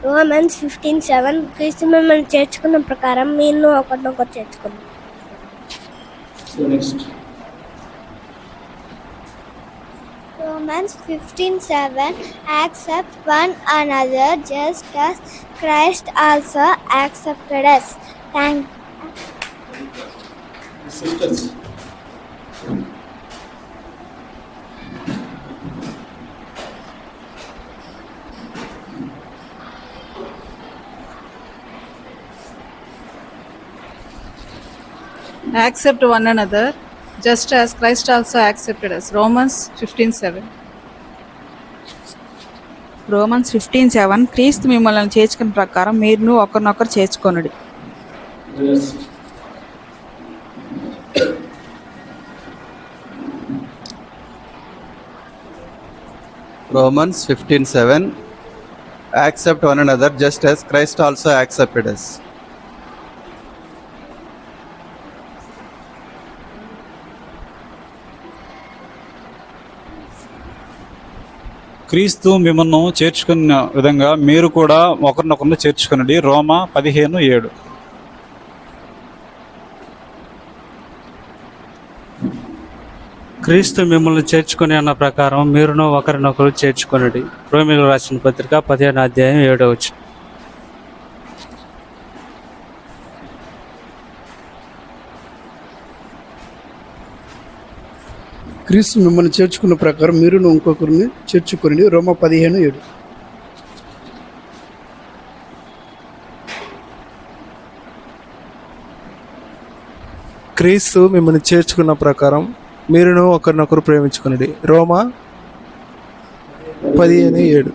Romans 15:7 క్రీస్తు మిమ్మల్ని చేర్చుకున్న ప్రకారం మీరు ఒకరినొకరు చేర్చుకోండి. Romans 15:7 accept one another just as Christ also accepted us. Thank Sisters. Accept one another just as Christ also accepted us. Romans 15:7. Romans 15:7 క్రీస్తు మిమ్మల్ని చేర్చుకున్న ప్రకారం మీరును ఒకరినొకరు చేర్చుకొనుడి. Romans 15:7 accept one another just as Christ also accepted us. క్రీస్తు మిమ్మల్ని చేర్చుకున్న విధంగా మీరు కూడా ఒకరినొకరిని చేర్చుకునండి. రోమా 15:7. క్రీస్తు మిమ్మల్ని చేర్చుకుని అన్న ప్రకారం మీరును ఒకరినొకరు చేర్చుకొనుడి. రోమీయులకు రాసిన పత్రిక 15:7. క్రీస్తు మిమ్మల్ని చేర్చుకున్న ప్రకారం మీరును ఇంకొకరిని చేర్చుకొని. రోమా 15:7. క్రీస్తు మిమ్మల్ని చేర్చుకున్న ప్రకారం మీరును ఒకరినొకరు ప్రేమించుకునండి. రోమా 15:7.